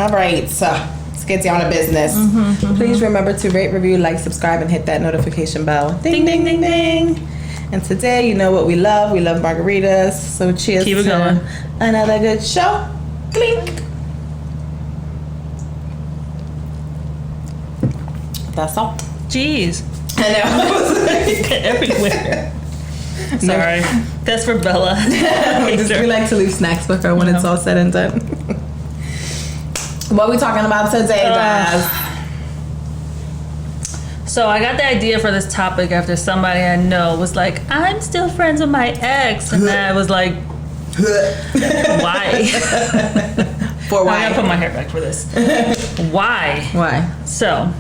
All right, so let's get down to business. Please remember to rate, review, like, subscribe, and hit that notification bell. Ding, ding, ding, ding. And today, you know what we love. We love margaritas. So cheers Keep it to going. another good show. Clink. That's all. Jeez. I know. Everywhere. Sorry. That's for Bella. We like to leave snacks with her when it's all said and done. What are we talking about today, guys? So I got the idea for this topic after somebody I know was like, I'm still friends with my ex. And then I was like, why? For why? I gotta put my hair back for this. Why? Why? So,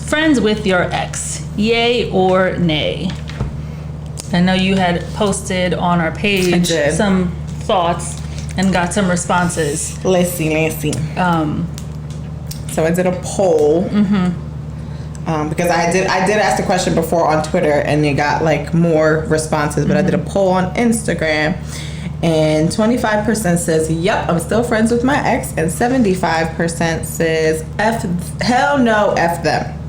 friends with your ex, yay or nay? I know you had posted on our page some thoughts and got some responses. Let's see. So I did a poll. Because I did ask the question before on Twitter and it got like more responses, but I did a poll on Instagram and 25% says, yep, I'm still friends with my ex, and 75% says, hell no, F them.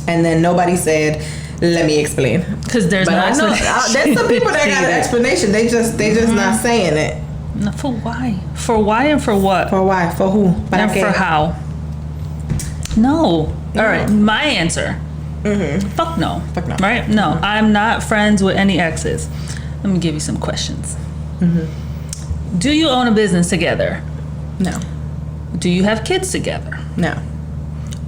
And then nobody said, let me explain. Because there's no explanation. There's some people that got an explanation. They just not saying it. No, for why? For why and for what? For why? For who? And for how? No. All right, my answer. Fuck no. Fuck no. Right? No, I'm not friends with any exes. Let me give you some questions. Do you own a business together? No. Do you have kids together? No.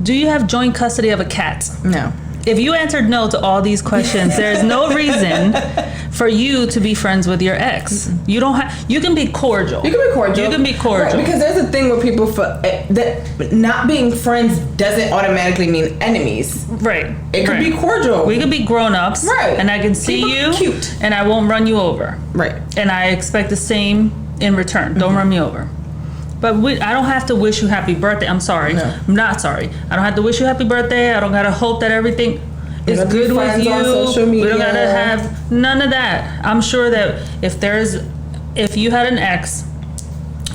Do you have joint custody of a cat? No. If you answered no to all these questions, there's no reason for you to be friends with your ex. You don't have. You can be cordial. You can be cordial. You can be cordial. Right, because there's a thing where people that not being friends doesn't automatically mean enemies. Right. It could be cordial. We could be grown-ups. Right. And I can see you. Cute. And I won't run you over. Right. And I expect the same in return. Don't run me over. But I don't have to wish you happy birthday. I'm sorry. No. I'm not sorry. I don't have to wish you happy birthday. I don't gotta hope that everything is good with you. On social media. We don't gotta have none of that. I'm sure that if you had an ex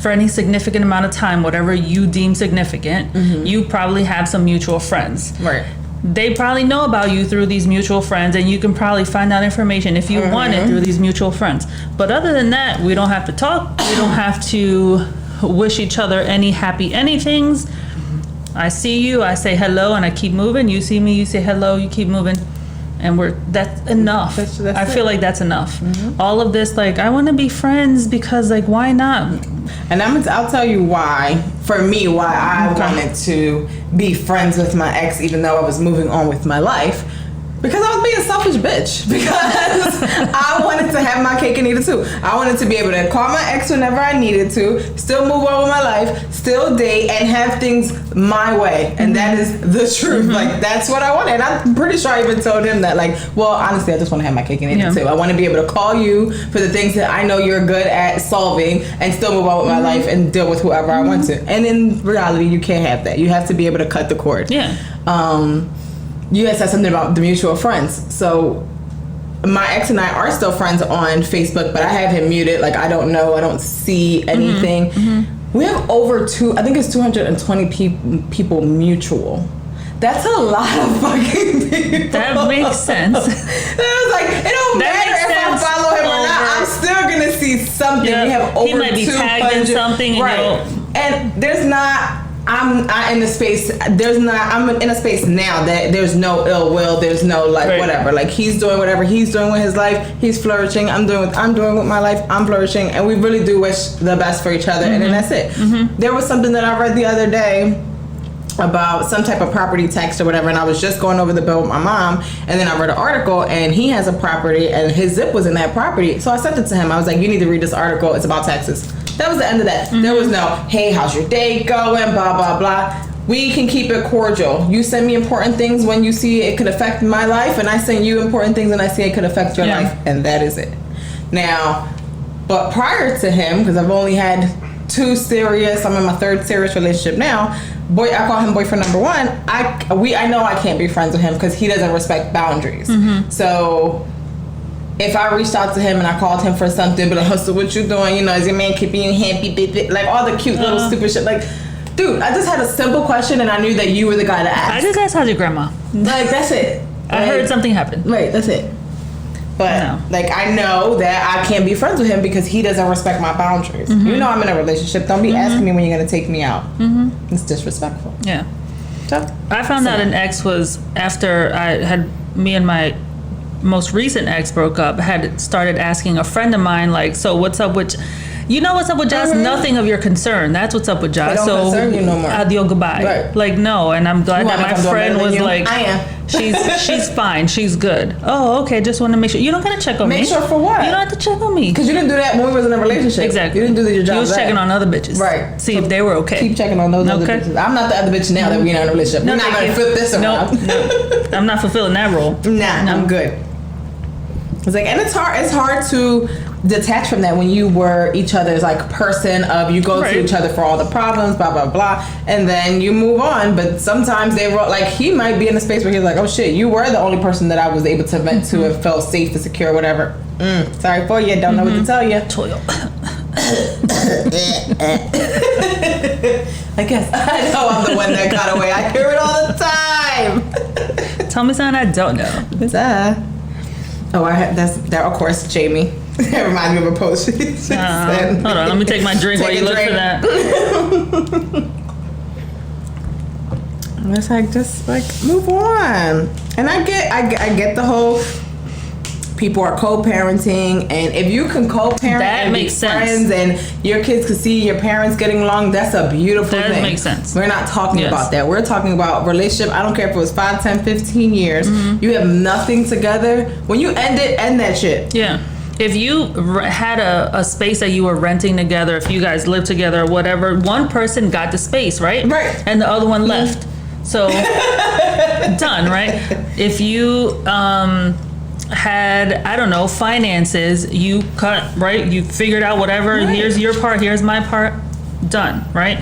for any significant amount of time, whatever you deem significant, you probably have some mutual friends. Right. They probably know about you through these mutual friends, and you can probably find out information if you want it through these mutual friends. But other than that, we don't have to talk. We don't have to wish each other any happy anythings. I see you, I say hello, and I keep moving. You see me, you say hello, you keep moving, and that's enough. That's I feel like that's enough. All of this, like, I want to be friends because, like, why not? And I'll tell you why. For me, why I wanted to be friends with my ex, even though I was moving on with my life. Because I was being a selfish bitch. Because I wanted to have my cake and eat it too. I wanted to be able to call my ex whenever I needed to, still move on with my life, still date, and have things my way. And that is the truth. Like, that's what I wanted. And I'm pretty sure I even told him that, like, well, honestly, I just want to have my cake and eat it too. I want to be able to call you for the things that I know you're good at solving and still move on with my life and deal with whoever I want to. And in reality, you can't have that. You have to be able to cut the cord. Yeah. You had said something about the mutual friends. So my ex and I are still friends on Facebook, but I have him muted. Like, I don't know. I don't see anything. We have over 220 people mutual. That's a lot of fucking people. That makes sense. It was like, it don't matter if I follow him or not. I'm still going to see something. Yep. We have over 200. He might be tagged in something. Right. And there's not... I'm in a space now that there's no ill will, there's no whatever. Like, he's doing whatever he's doing with his life, he's flourishing, I'm doing with my life, I'm flourishing, and we really do wish the best for each other, and then that's it. There was something that I read the other day about some type of property tax or whatever, and I was just going over the bill with my mom, and then I read an article, and he has a property, and his zip was in that property, so I sent it to him. I was like, you need to read this article, it's about taxes. That was the end of that. There was no, hey, how's your day going, blah, blah, blah. We can keep it cordial. You send me important things when you see it could affect my life, and I send you important things and I see it could affect your life, and that is it. Now, but prior to him, because I've only had 2 serious, I'm in my 3rd serious relationship now, I call him boyfriend number 1. I know I can't be friends with him because he doesn't respect boundaries. So if I reached out to him and I called him for something, but like, so what you doing? You know, is your man keeping you happy? Like all the cute little stupid shit. Like, dude, I just had a simple question and I knew that you were the guy to ask. I just asked, how's your grandma? Like, that's it. I heard something happened. Right, that's it. But like, I know that I can't be friends with him because he doesn't respect my boundaries. Mm-hmm. You know I'm in a relationship. Don't be asking me when you're going to take me out. Mm-hmm. It's disrespectful. Yeah. So, I found out an ex was after me and my most recent ex broke up, had started asking a friend of mine, like, so what's up with... You know what's up with Josh? Mm-hmm. Nothing of your concern. That's what's up with Josh. They don't concern you no more. Adios, goodbye. Right. Like, no. And I'm glad that my friend was like, I am. She's fine. She's good. Oh, okay. Just want to make sure. You don't gotta check on me. Make sure for what? You don't have to check on me. Because you didn't do that when we was in a relationship. Exactly. You didn't do your job. You was checking on other bitches. Right. See if they were okay. Keep checking on those other bitches. I'm not the other bitch now that we're not in a relationship. No, we're not going to flip this around. No. I'm not fulfilling that role. Nah, no. I'm good. It's like, and it's hard to detach from that when you were each other's like person of you go to each other for all the problems, blah blah blah, and then you move on. But sometimes they wrote like he might be in a space where he's like, oh shit, you were the only person that I was able to vent to and felt safe and secure, whatever. Sorry for you, don't know what to tell you. I guess I know I'm the one that got away. I hear it all the time. Tell me something I don't know. What's that? Oh, that's of course Jamie. That reminds me of a post she said. Hold on, let me take my drink while you look for that. It's like just like move on. And I get the whole people are co-parenting, and if you can co-parent that and makes be friends sense. and your kids can see your parents getting along, that's a beautiful thing. That makes sense. We're not talking about that. We're talking about relationship. I don't care if it was 5, 10, 15 years. You have nothing together. When you end it, end that shit. Yeah. If you had a space that you were renting together, if you guys lived together or whatever, one person got the space, right? Right. And the other one left. So, done, right? If you had, I don't know, finances, you cut, right? You figured out whatever, here's your part, here's my part, done, right?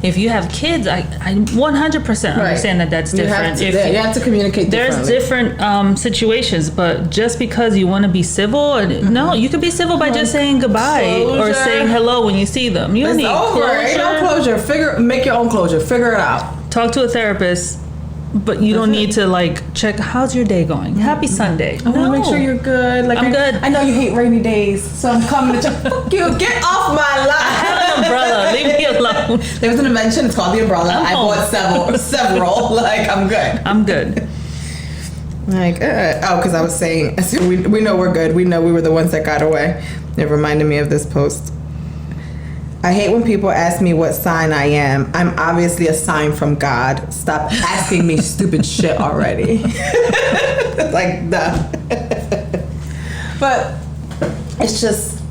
If you have kids, I 100% understand that that's different. You have to communicate differently. There's different situations, but just because you want to be civil, no, you can be civil by just saying goodbye or saying hello when you see them. You don't need closure. Ain't no closure. Make your own closure. Figure it out. Talk to a therapist, but you don't need to like check, how's your day going? Happy Sunday. I want to make sure you're good. Like, I'm good. I know you hate rainy days, so I'm coming to check. Fuck you. Get off my life. I have an umbrella. Leave me alone. There was an invention. It's called the umbrella. I bought several. Like, I'm good. I'm good. Like, because I was saying, we know we're good. We know we were the ones that got away. It reminded me of this post. I hate when people ask me what sign I am. I'm obviously a sign from God. Stop asking me stupid shit already. Like, duh. But it's just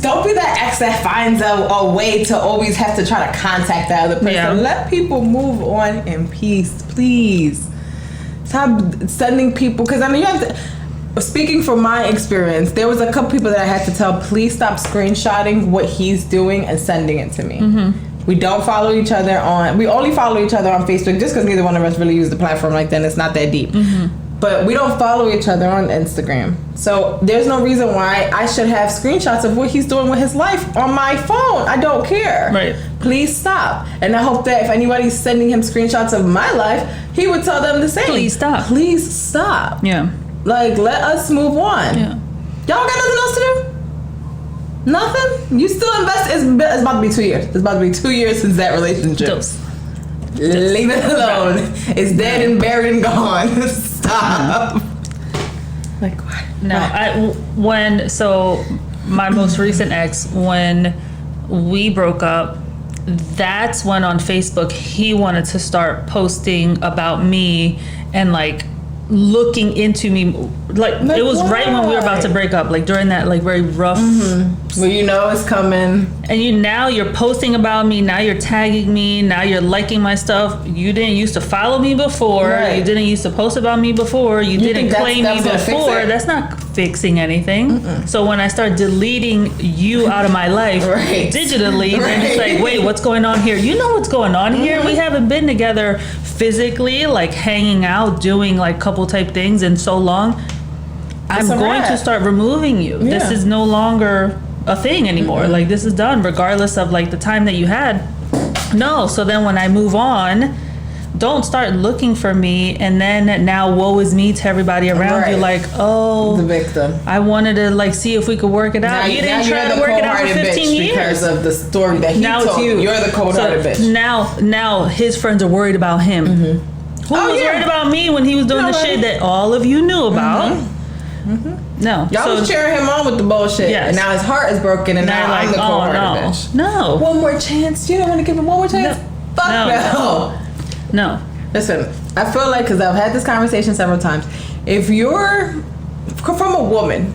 don't be that ex that finds a way to always have to try to contact that other person. Yeah. Let people move on in peace, please. Stop sending people, because I mean, you have to. Speaking from my experience, there was a couple people that I had to tell, please stop screenshotting what he's doing and sending it to me. We don't follow each other we only follow each other on Facebook just because neither one of us really use the platform like that, and it's not that deep. But we don't follow each other on Instagram. So there's no reason why I should have screenshots of what he's doing with his life on my phone. I don't care. Right. Please stop. And I hope that if anybody's sending him screenshots of my life, he would tell them the same. Please stop. Please stop. Yeah. Like, let us move on. Yeah. Y'all got nothing else to do? Nothing? You still invest? It's about to be 2 years. It's about to be 2 years since that relationship. Leave it alone. It's dead and buried and gone. Stop. Like, what? No, so my most recent ex, when we broke up, that's when on Facebook he wanted to start posting about me and like looking into me, like it was right when we were about to break up, like during that like very rough well, you know it's coming, and now you're posting about me, now you're tagging me, now you're liking my stuff. You didn't used to follow me before, you didn't used to post about me before, you didn't claim me before. That's not fixing anything. So when I start deleting you out of my life digitally, then it's like, wait, what's going on here? You know what's going on here? We haven't been together physically, like hanging out, doing like couple type things in so long. I'm going to start removing you. Yeah. This is no longer a thing anymore. Like, this is done, regardless of like the time that you had. No. So then when I move on, don't start looking for me, and then now woe is me to everybody around you. Like, oh, the victim. I wanted to like see if we could work it out. You didn't try to work it out for 15 years because of the story that he told. You're the cold-hearted bitch. Now his friends are worried about him. Who was worried about me when he was doing the shit that all of you knew about? No, y'all was cheering him on with the bullshit, and now his heart is broken, and now I'm the cold-hearted bitch. No, one more chance. You don't want to give him one more chance? Fuck no. No. Listen, I feel like, because I've had this conversation several times, if you're from a woman,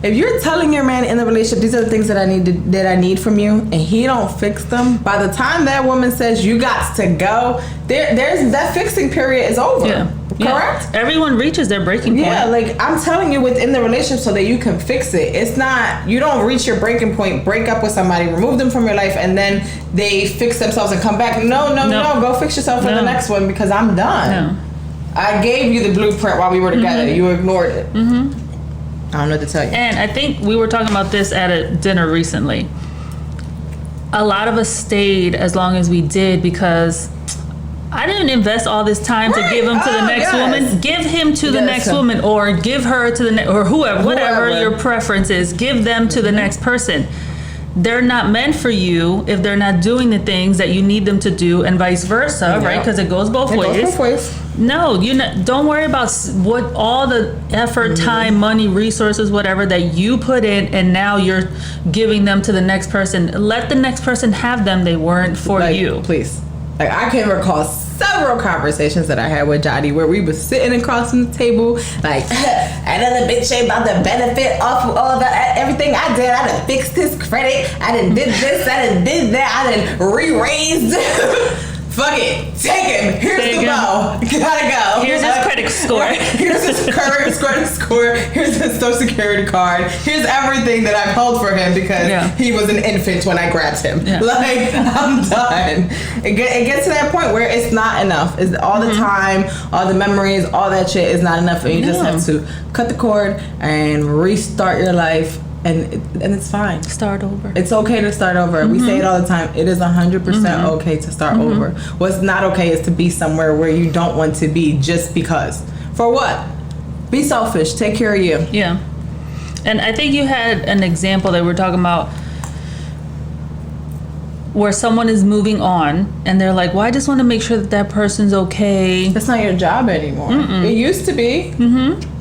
if you're telling your man in the relationship, these are the things that I need from you, and he don't fix them, by the time that woman says you got to go, there's that fixing period is over. Yeah. Correct? Yeah. Everyone reaches their breaking point. Yeah, like I'm telling you, within the relationship so that you can fix it. It's not, you don't reach your breaking point, break up with somebody, remove them from your life, and then they fix themselves and come back. No, go fix yourself for the next one, because I'm done. No. I gave you the blueprint while we were together. You ignored it. I don't know what to tell you. And I think we were talking about this at a dinner recently. A lot of us stayed as long as we did because I didn't invest all this time to give him to the next woman. Give him to the next woman, or give her to the next, or whoever, whatever your preference is. Give them to the next person. They're not meant for you if they're not doing the things that you need them to do, and vice versa, right? Because it goes both ways. No, don't worry about what all the effort, time, money, resources, whatever that you put in, and now you're giving them to the next person. Let the next person have them. They weren't for you. Please. Like, I can recall several conversations that I had with Johnny where we was sitting across from the table, like, another bitch ain't about to benefit off of all the everything I did. I done fixed his credit. I done did this. I done did that. I done re-raised. Fuck it. Take him. Here's the bow. Gotta go. Here's his credit score. Here's his credit score. Here's his social security card. Here's everything that I've held for him because he was an infant when I grabbed him. Yeah. Like, I'm done. It gets to that point where it's not enough. It's all the time, all the memories, all that shit is not enough. And you just have to cut the cord and restart your life. And it's fine. Start over. It's okay to start over. We say it all the time. It is 100% okay to start over. What's not okay is to be somewhere where you don't want to be just because. For what? Be selfish. Take care of you. Yeah. And I think you had an example that we're talking about where someone is moving on and they're like, well, I just want to make sure that person's okay. That's not your job anymore. It used to be.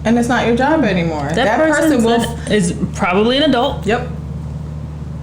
And it's not your job anymore. That person is probably an adult. Yep.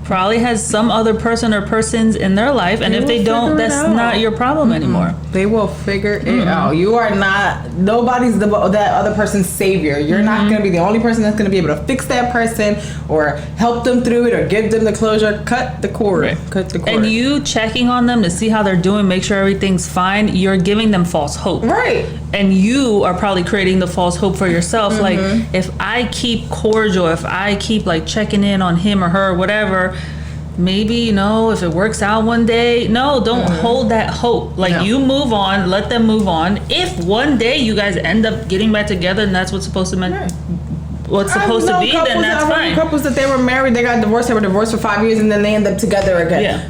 Probably has some other person or persons in their life, and if they don't, that's not your problem anymore. They will figure it out. You are not, nobody's that other person's savior. You're not going to be the only person that's going to be able to fix that person or help them through it or give them the closure. Cut the cord. Right. Cut the cord. And you checking on them to see how they're doing, make sure everything's fine, you're giving them false hope. Right. And you are probably creating the false hope for yourself. Like, if I keep cordial, if I keep like checking in on him or her or whatever, maybe, if it works out one day. No, don't hold that hope. Like, you move on, let them move on. If one day you guys end up getting back together and that's what's supposed to be, then that's fine. Couples that they were married, they got divorced, they were divorced for 5 years, and then they end up together again. Yeah.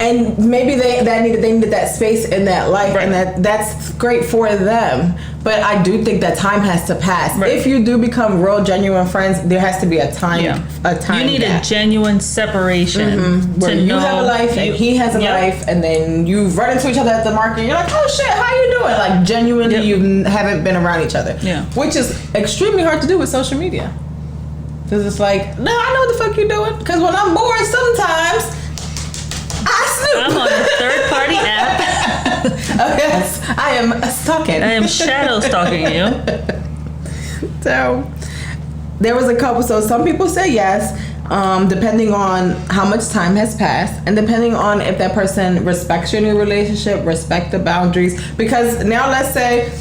And maybe they needed that space in that life, and that's great for them. But I do think that time has to pass. Right. If you do become real, genuine friends, there has to be a time. Yeah. A time. You need gap. A genuine separation. Where you have a life and he has a life, and then you run into each other at the market. And you're like, oh shit, how you doing? Like, genuinely, you haven't been around each other. Yeah. Which is extremely hard to do with social media. Because it's like, no, I know what the fuck you're doing. Because when I'm bored, sometimes I snoop. I'm on a third-party app. Oh, yes, I am stalking. I am shadow stalking you. So, there was a couple. So, some people say yes, depending on how much time has passed, and depending on if that person respects your new relationship, respect the boundaries. Because now, let's say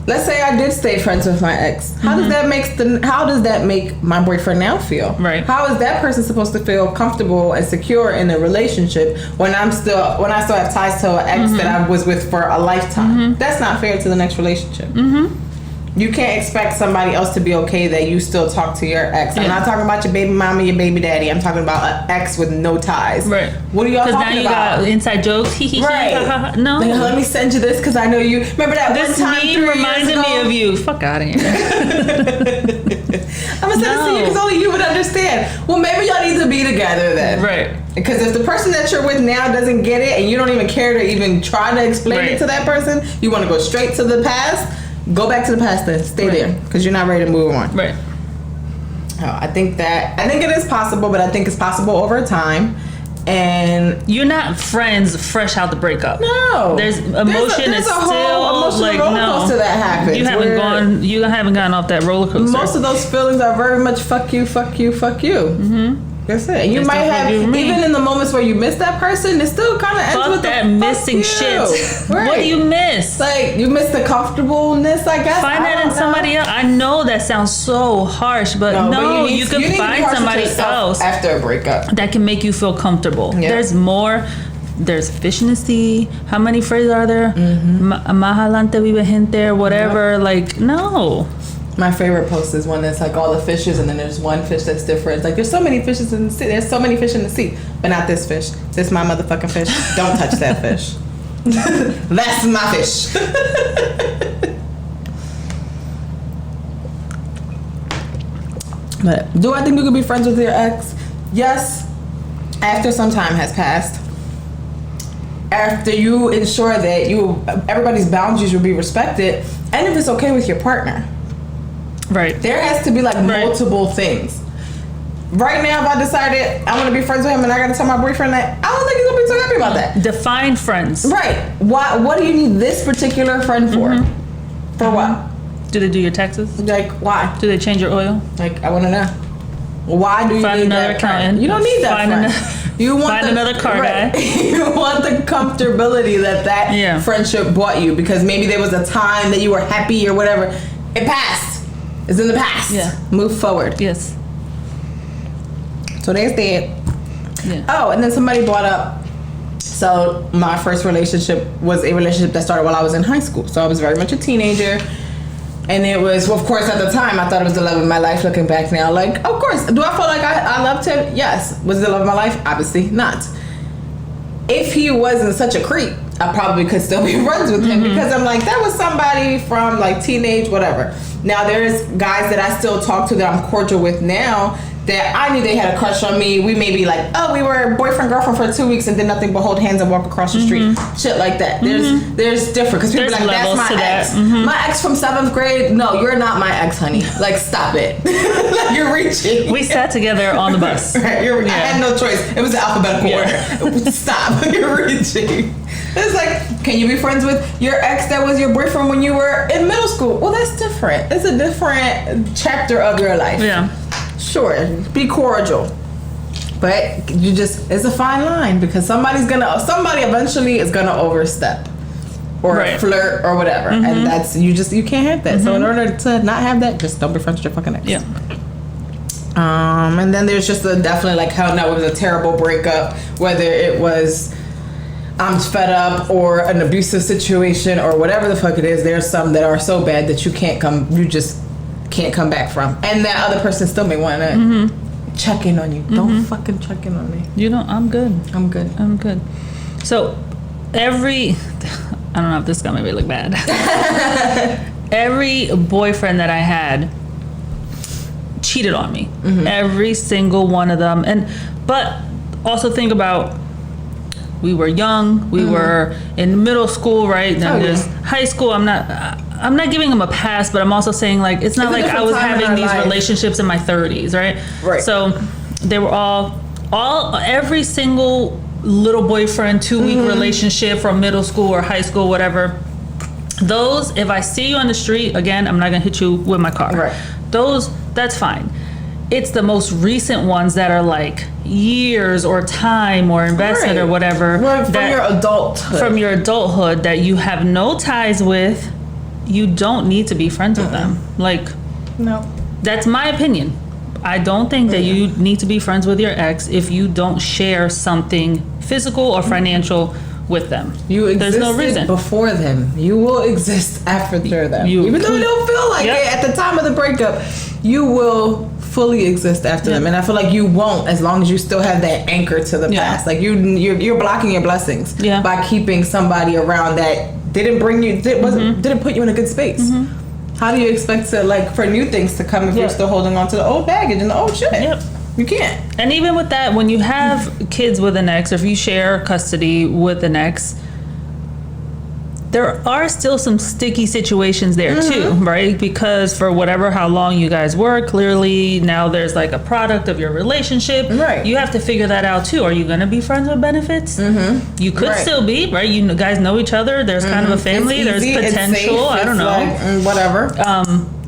I did stay friends with my ex. How does that make my boyfriend now feel? Right. How is that person supposed to feel comfortable and secure in a relationship when I still have ties to an ex that I was with for a lifetime? That's not fair to the next relationship. You can't expect somebody else to be okay that you still talk to your ex. Yeah. I'm not talking about your baby mama, your baby daddy. I'm talking about an ex with no ties. Right. What are y'all talking about? Because now you got inside jokes. Right. No. Like, let me send you this because I know you. Remember that This one time 3 years reminded ago? me of you. Fuck out of here. I'm gonna send it to you because only you would understand. Well, maybe y'all need to be together then. Right. Because if the person that you're with now doesn't get it and you don't even care to even try to explain it to that person, you want to go straight to the past, go back to the past then. Stay there because you're not ready to move on. Right. I think it is possible, but I think it's possible over time. And you're not friends fresh out the breakup. No, there's emotion is still like roller coaster that happens. You haven't gotten off that roller coaster. Most of those feelings are very much fuck you. Mm-hmm. That's it. You might have even in the moments where you miss that person, it still kind of ends with that missing shit. Right. What do you miss? Like you miss the comfortableness, I guess. Find that in somebody else. I know that sounds so harsh, but you can find somebody else after a breakup that can make you feel comfortable. Yeah. There's more. There's fish in the sea. How many phrases are there? Mahalante vive gente, whatever. Like no. My favorite post is one that's like all the fishes and then there's one fish that's different. It's like there's so many fishes in the sea. There's so many fish in the sea, but not this fish. This my motherfucking fish. Don't touch that fish. That's my fish. But do I think you could be friends with your ex? Yes, after some time has passed. After you ensure that everybody's boundaries will be respected, and if it's okay with your partner. Right. There has to be like multiple things. Right now, if I decided I want to be friends with him and I got to tell my boyfriend that, I don't think he's going to be so happy about that. Define friends. Right. Why? What do you need this particular friend for? For what? Do they do your taxes? Like, why? Do they change your oil? Like, I want to know. Why do you find need another that accountant? Friend? You don't need that friend. You want find another car guy. You want the comfortability that friendship brought you because maybe there was a time that you were happy or whatever. It passed. It's in the past. Yeah. Move forward. Yes. So there's that. Yeah. Oh, and then somebody brought up, so my first relationship was a relationship that started while I was in high school. So I was very much a teenager. And it was, well, of course, at the time, I thought it was the love of my life. Looking back now, like, of course. Do I feel like I loved him? Yes. Was it the love of my life? Obviously not. If he wasn't such a creep, I probably could still be friends with him because I'm like, that was somebody from like teenage, whatever. Now there's guys that I still talk to that I'm cordial with now that I knew they had a crush on me. We may be like, oh, we were boyfriend, girlfriend for 2 weeks and did nothing but hold hands and walk across the street. Shit like that. There's different because people are like, that's my ex. My ex from 7th grade. No, you're not my ex, honey. Like, stop it. Like, you're reaching. We sat together on the bus. Right. I had no choice. It was alphabetical order. Stop. You're reaching. It's like, can you be friends with your ex that was your boyfriend when you were in middle school? Well, that's different. It's a different chapter of your life. Yeah. Sure, be cordial. But it's a fine line because somebody eventually is gonna overstep or flirt or whatever. And that's, you can't have that. So in order to not have that, just don't be friends with your fucking ex. Yeah. And then there's just definitely like how now it was a terrible breakup, whether it was I'm fed up or an abusive situation or whatever the fuck it is. There's some that are so bad that you just can't come back from, and that other person still may want to check in on you. Don't fucking check in on me. I'm good. So I don't know if this is gonna make me look bad. Every boyfriend that I had cheated on me. Every single one of them. But also think about, we were young, we were in middle school, right? Then there's high school. I'm not giving them a pass, but I'm also saying like it's not like I was having these relationships in my 30s, right? Right. So they were every single little boyfriend 2-week relationship from middle school or high school, whatever. Those, if I see you on the street, again, I'm not gonna hit you with my car. Right. That's fine. It's the most recent ones that are like years or time or investment or whatever. From your adulthood that you have no ties with. You don't need to be friends with them. Like, no. That's my opinion. I don't think that you need to be friends with your ex if you don't share something physical or financial with them. You existed There's no reason. before them. You will exist after them. Even though you don't feel like it at the time of the breakup, you will fully exist after them. And I feel like you won't, as long as you still have that anchor to the past. Like you're blocking your blessings by keeping somebody around that didn't bring you, didn't put you in a good space. How do you expect to, like, for new things to come if you're still holding on to the old baggage and the old shit? You can't. And even with that, when you have kids with an ex, or if you share custody with an ex, there are still some sticky situations there too, right? Because for how long you guys were, clearly now there's like a product of your relationship. Right. You have to figure that out too. Are you going to be friends with benefits? You could still be, right? You guys know each other. There's kind of a family. There's potential. I don't know. Like, whatever.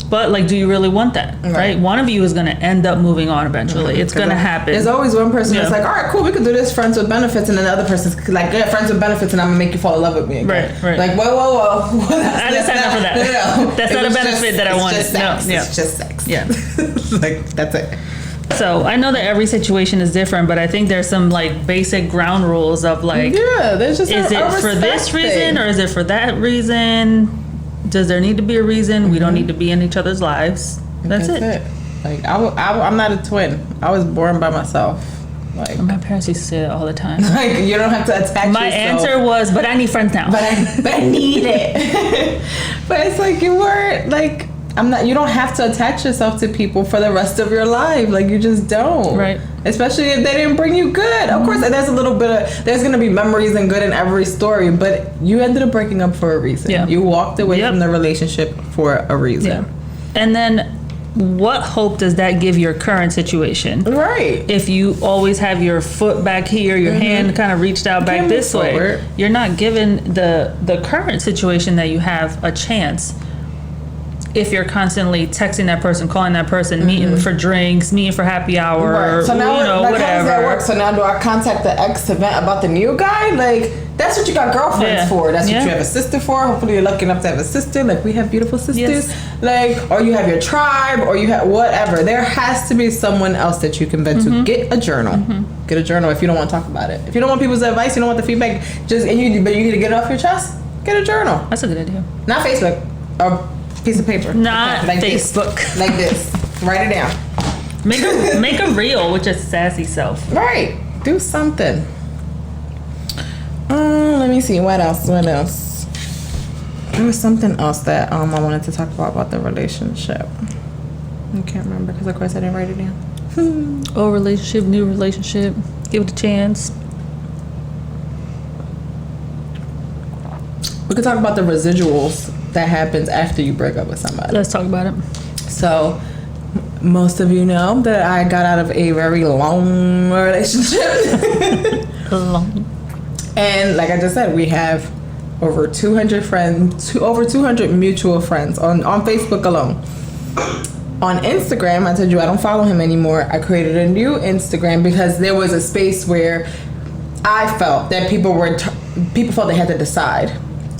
But like, do you really want that? Right? One of you is going to end up moving on eventually. It's going to happen. There's always one person that's like, all right, cool, we can do this, friends with benefits, and then the other person's like, yeah, friends with benefits, and I'm gonna make you fall in love with me again. Right. Like, whoa. I didn't sign up for that. No. That's not a benefit that I wanted. It's just sex. Yeah. Like, that's it. So I know that every situation is different, but I think there's some like basic ground rules of like, there's just is it for this reason or is it for that reason? Does there need to be a reason? We don't need to be in each other's lives. That's it. Like I'm not a twin. I was born by myself. Like my parents used to say that all the time. Like you don't have to attach my yourself. answer was, but I need friends now. But I need it. But it's like you weren't like you don't have to attach yourself to people for the rest of your life. Like you just don't. Right. Especially if they didn't bring you good. Of course, there's a little bit of, there's going to be memories and good in every story, but you ended up breaking up for a reason. Yeah. You walked away from the relationship for a reason. Yeah. And then what hope does that give your current situation? Right. If you always have your foot back here, your hand kind of reached out back this way, you're not giving the current situation that you have a chance. If you're constantly texting that person, calling that person, meeting for drinks, meeting for happy hour, so now whatever. How does that work? So now do I contact the ex to vent about the new guy? Like, that's what you got girlfriends for. That's what you have a sister for. Hopefully you're lucky enough to have a sister. Like, we have beautiful sisters. Like, or you have your tribe, or you have whatever. There has to be someone else that you can vent to. Get a journal. Get a journal if you don't want to talk about it. If you don't want people's advice, you don't want the feedback, but you need to get it off your chest, get a journal. That's a good idea. Not Facebook. Or piece of paper. Not like Facebook. Like this. Write it down. Make a reel with your sassy self. Right. Do something. Let me see. What else? There was something else that I wanted to talk about the relationship. I can't remember because of course I didn't write it down. Old relationship, new relationship. Give it a chance. We could talk about the residuals that happens after you break up with somebody. Let's talk about it. So, most of you know that I got out of a very long relationship. And like I just said, we have over 200 friends, over 200 mutual friends on Facebook alone. On Instagram, I told you I don't follow him anymore. I created a new Instagram because there was a space where I felt that people felt they had to decide.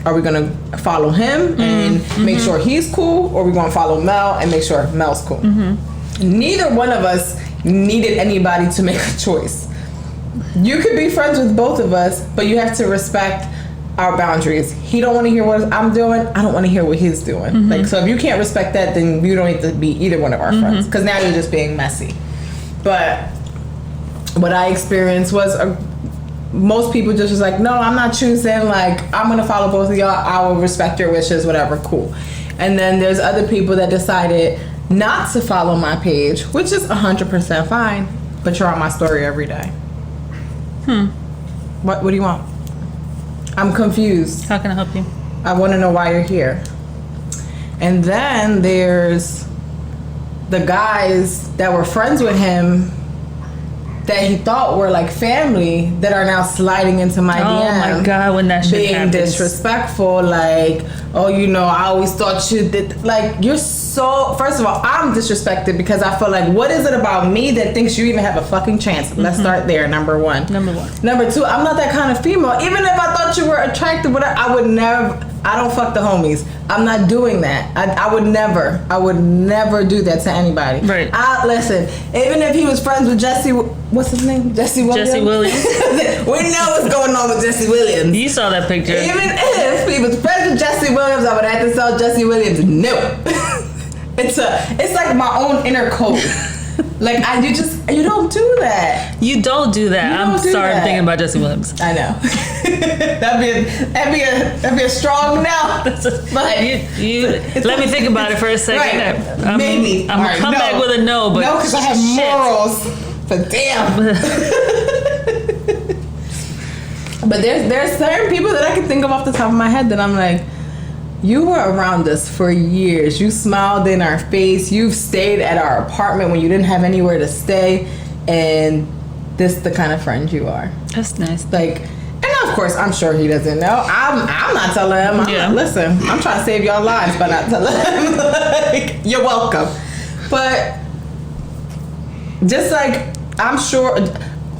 Are we going to follow him and make sure he's cool? Or are we going to follow Mel and make sure Mel's cool? Neither one of us needed anybody to make a choice. You could be friends with both of us, but you have to respect our boundaries. He don't want to hear what I'm doing. I don't want to hear what he's doing. Like, so if you can't respect that, then you don't need to be either one of our friends. Because now you're just being messy. But what I experienced was most people just was like, no, I'm not choosing. Like, I'm going to follow both of y'all. I will respect your wishes, whatever, cool. And then there's other people that decided not to follow my page, which is 100% fine, but you're on my story every day. What do you want? I'm confused. How can I help you? I want to know why you're here. And then there's the guys that were friends with him that he thought were like family that are now sliding into my DM. Oh my God, when that shit happens. Being disrespectful, like, oh, I always thought you did. Like, you're so so, first of all, I'm disrespected because I feel like, what is it about me that thinks you even have a fucking chance? Let's start there, number one. Number one. Number two, I'm not that kind of female. Even if I thought you were attractive, I would never, I don't fuck the homies. I'm not doing that. I would never do that to anybody. Right. Listen, even if he was friends with Jesse, what's his name? Jesse Williams? Jesse Williams. We know what's going on with Jesse Williams. You saw that picture. Even if he was friends with Jesse Williams, I would have to tell Jesse Williams, no. It's like my own inner code. Like you don't do that. You don't do that. I'm sorry, I'm thinking about Jesse Williams. I know. that'd be a strong no. But let me think about it for a second. Right. Maybe I'm gonna come back with a no, but no, because I have morals. But damn. But there's certain people that I can think of off the top of my head that I'm like, you were around us for years. You smiled in our face. You've stayed at our apartment when you didn't have anywhere to stay. And this is the kind of friend you are. That's nice. Like, and of course, I'm sure he doesn't know. I'm not telling him. Listen, I'm trying to save y'all lives by not telling him. Like, you're welcome. But just like, I'm sure,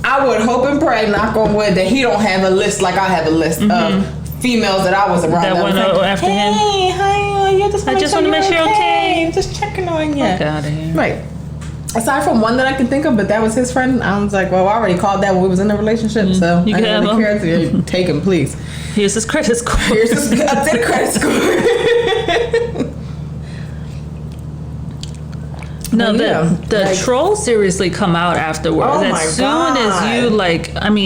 I would hope and pray, knock on wood, that he don't have a list like I have a list of females that I was around. That went after him. Hey, hi, I just want to make sure you're okay. Just checking on you. Fuck out of here. Right. Aside from one that I can think of, but that was his friend. I was like, well, I already called that when we was in a relationship, so you I can didn't really care to take him, please. Here's his credit score. Here's his updated credit score. No, the trolls seriously come out afterwards. Oh as soon as you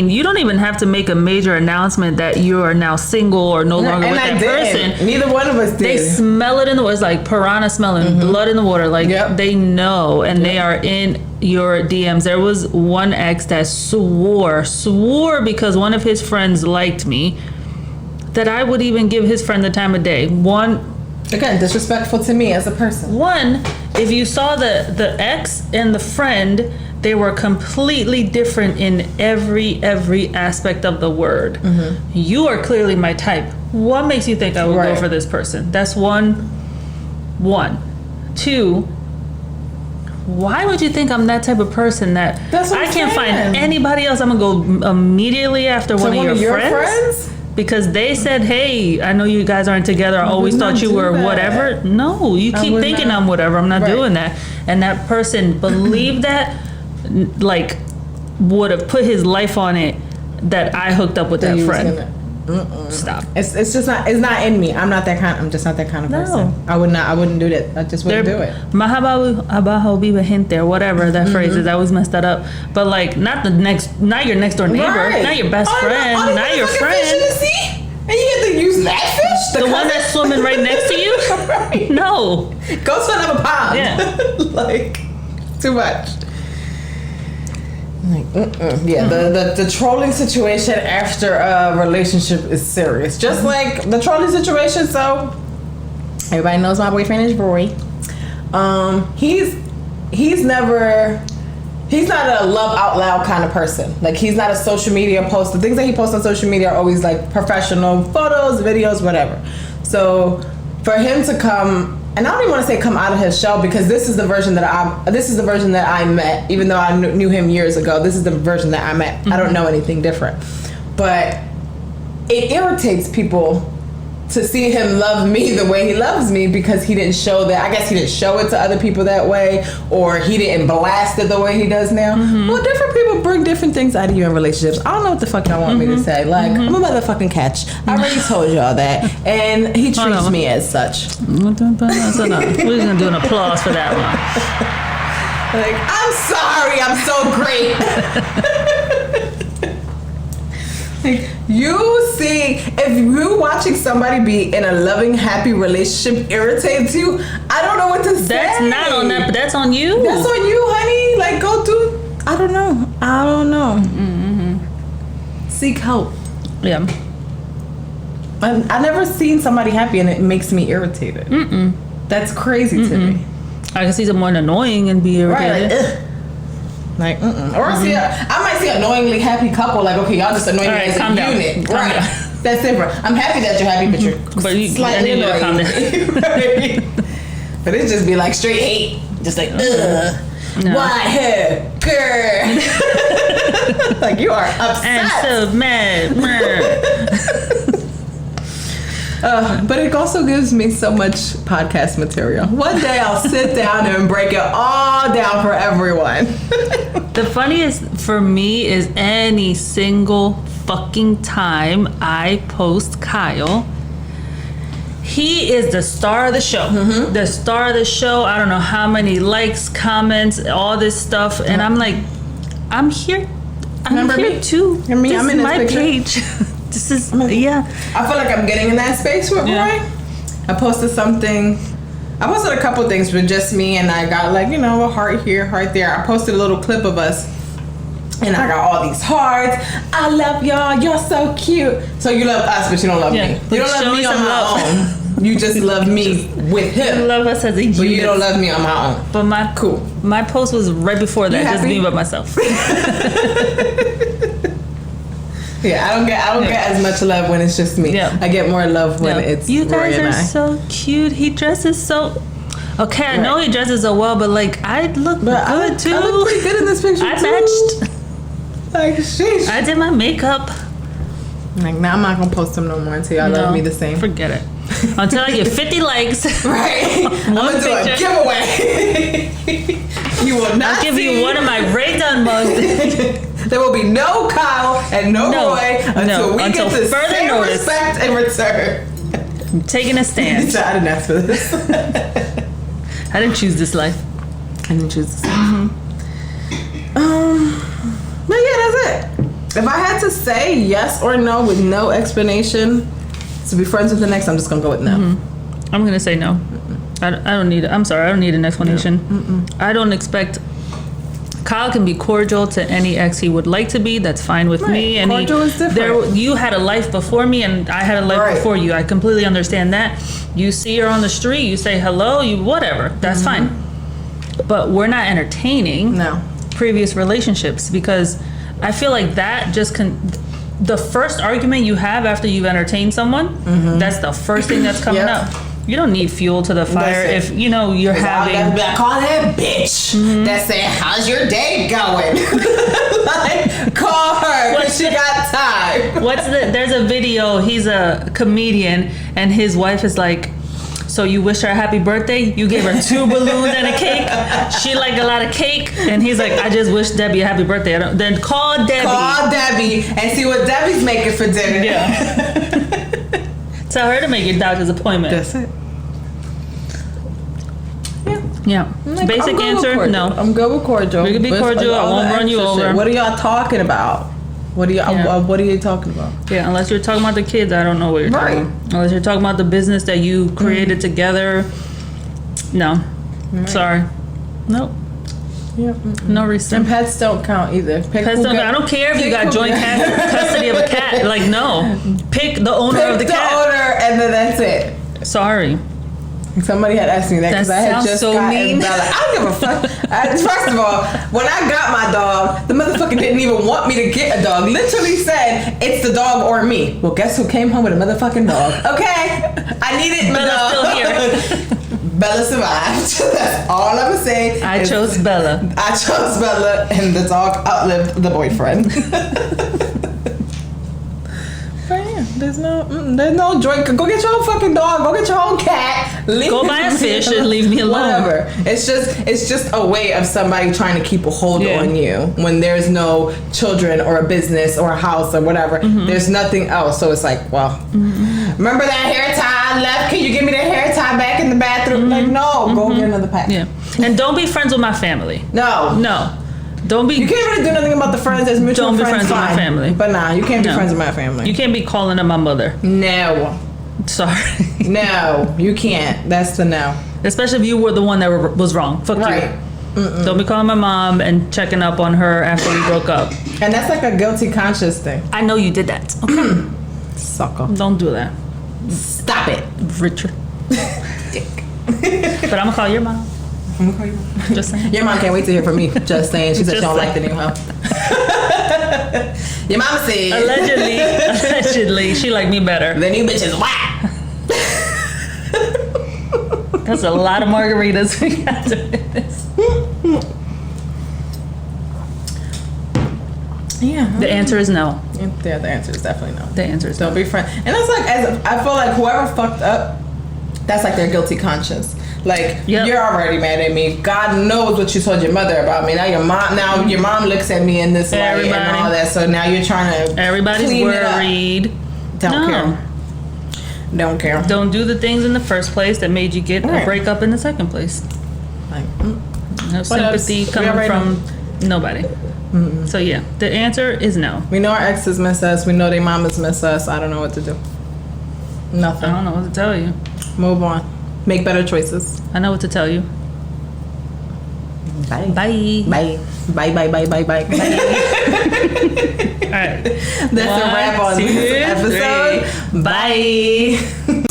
you don't even have to make a major announcement that you are now single or no longer with that person. Neither one of us did. They smell it in the water. It's like piranha smelling blood in the water. Like they know, and they are in your DMs. There was one ex that swore because one of his friends liked me, that I would even give his friend the time of day. Again, disrespectful to me as a person. One, if you saw the ex and the friend, they were completely different in every aspect of the word. You are clearly my type. What makes you think I would go for this person? That's one. Two, why would you think I'm that type of person that I can't find anybody else? I'm going to go immediately after one of your friends? Because they said, hey, I know you guys aren't together. I always thought you were whatever. No, you keep thinking I'm whatever. I'm not doing that. And that person believed that, like, would have put his life on it that I hooked up with that friend. Stop. It's just not. It's not in me. I'm just not that kind of person. I wouldn't do that. I just wouldn't do it. Mahababu abajo viva gente or whatever that phrase is. I always messed that up. But like, not your next door neighbor, not your best friend, not your friend. Fish in the sea? And you get to use that fish? The one that's swimming right next to you? Right. No. Go swim in a pond. Yeah. Like, too much. Like, yeah, the trolling situation after a relationship is serious. Just like the trolling situation, so everybody knows my boyfriend is Roy. He's not a love out loud kind of person. Like, he's not a social media post. The things that he posts on social media are always like professional photos, videos, whatever. So for him to come, and I don't even want to say come out of his shell, because this is the version that I met, even though I knew him years ago. This is the version that I met. I don't know anything different. But it irritates people to see him love me the way he loves me, because he didn't show that. I guess he didn't show it to other people that way, or he didn't blast it the way he does now. Well, different people bring different things out of you in relationships. I don't know what the fuck y'all want me to say. Like, I'm a motherfucking catch. I already told y'all that. And he treats me as such. We're going to do an applause for that one. Like, I'm sorry, I'm so great. Like, if you watching somebody be in a loving, happy relationship irritates you, I don't know what to say. That's not on that, but that's on you. That's on you, honey. Like, go do. I don't know. Seek help. Yeah. I never seen somebody happy and it makes me irritated. That's crazy to me. I can see someone annoying and be irritated. Or I might see an annoyingly happy couple. Like, okay, y'all just annoying me as a unit. Right. That's different. I'm happy that you're happy, but you're slightly annoying. But it just be like straight hate. Just like, ugh. No. White hair, girl. Like, you are upset. I'm so mad. But it also gives me so much podcast material. One day I'll sit down and break it all down for everyone. The funniest for me is any single fucking time I post Kyle, he is the star of the show. Mm-hmm. The star of the show. I don't know how many likes, comments, all this stuff. And I'm like, I'm here. I'm here too. I'm in my this page. This is, yeah. I feel like I'm getting in that space with Roy. I posted a couple things with just me, and I got like, a heart here, heart there. I posted a little clip of us, and I got all these hearts. I love y'all. Y'all so cute. So you love us, but you don't love me. You don't love me on my own. You just love me with him. You love us as a unit. But you don't love me on my own. But my post was right before that, just me by myself. Yeah, I don't get as much love when it's just me. Yeah. I get more love when it's you guys Roy and are so cute. He dresses so. Okay, I know he dresses so well, but like I look good too. I look pretty good in this picture. I matched. Like, sheesh. I did my makeup. Like, now I'm not gonna post them no more until y'all love me the same. Forget it. Until I get 50 likes. Right. I'm gonna do a giveaway. You will not. I'll give you one of my Ray Dunn mugs. There will be no Kyle and no Roy until we get the same respect in return. I'm taking a stand. I didn't ask for this. I didn't choose this life. I didn't choose this life. Mm-hmm. But yeah, that's it. If I had to say yes or no with no explanation to be friends with the next, I'm just gonna go with no. Mm-hmm. I'm gonna say no. I don't need it. I'm sorry. I don't need an explanation. No. I don't expect. Kyle can be cordial to any ex he would like to be. That's fine with me. And cordial is different. You had a life before me, and I had a life before you. I completely understand that. You see her on the street, you say hello, you whatever. That's fine. But we're not entertaining previous relationships, because I feel like that just the first argument you have after you've entertained someone, that's the first thing that's coming up. You don't need fuel to the fire if you're having. I call that bitch that saying, "How's your day going?" Like, call her because she got time. There's a video. He's a comedian, and his wife is like, "So you wished her a happy birthday? You gave her 2 balloons and a cake. She liked a lot of cake." And he's like, "I just wish Debbie a happy birthday." Then call Debbie. Call Debbie and see what Debbie's making for dinner. Yeah. Tell her to make your doctor's appointment. That's it. Yeah. Like, basic answer, no. I'm good with cordial. We can be cordial. I won't run you over. Shit. What are y'all talking about? What are you talking about? Yeah, unless you're talking about the kids, I don't know what you're talking about. Unless you're talking about the business that you created together. No. Sorry. Nope. Yep. No reason. And pets don't count either. I don't care if you got joint custody of a cat. Like, no. Pick the owner of the cat. Pick the owner, and then that's it. Sorry. Somebody had asked me that because I had just gotten Bella. I don't give a fuck. First of all, when I got my dog, the motherfucker didn't even want me to get a dog. Literally said, "It's the dog or me." Well, guess who came home with a motherfucking dog? Okay, I needed my dog. Bella's still here. Bella survived. That's all I'm gonna say. I chose Bella, and the dog outlived the boyfriend. There's no joy. Go get your own fucking dog. Go get your own cat. Go buy a fish and leave me alone. Whatever. It's just a way of somebody trying to keep a hold on you when there's no children or a business or a house or whatever. There's nothing else. So it's like, well, remember that hair tie I left? Can you give me the hair tie back in the bathroom? Like, no, go get another pack. Yeah. And don't be friends with my family. No. Don't be. You can't really do nothing about the friends as mutual friends. Don't be friends with my family. But you can't be friends with my family. You can't be calling up my mother. No. Sorry. No, you can't. That's the no. Especially if you were the one that was wrong. Fuck you. Don't be calling my mom and checking up on her after we broke up. And that's like a guilty conscience thing. I know you did that. Okay. Sucker. Don't do that. Stop it. Richard. Dick. But I'm gonna call your mom. I'm gonna call you. Just saying. Your mom can't wait to hear from me. Just saying. She said she don't like the new hoe. Your mama said. Allegedly, she liked me better. The new bitch is whack. That's a lot of margaritas we got to this. Yeah. The answer is no. Yeah, the answer is definitely no. The answer is Don't be friends. And it's like, I feel like whoever fucked up, that's like their guilty conscience. Like, you're already mad at me. God knows what you told your mother about me. Now your mom looks at me in this light and all that. So now you're trying to everybody's clean worried. It up. Don't care. Don't care. Don't do the things in the first place that made you get a breakup in the second place. Like, no sympathy coming from nobody. Mm-hmm. So yeah, the answer is no. We know our exes miss us. We know their mamas miss us. I don't know what to do. Nothing. I don't know what to tell you. Move on. Make better choices. I know what to tell you. Bye. Bye. Bye. Bye. Bye. Bye. Bye. Bye. Bye. All right. That's a wrap on this episode. 3. Bye.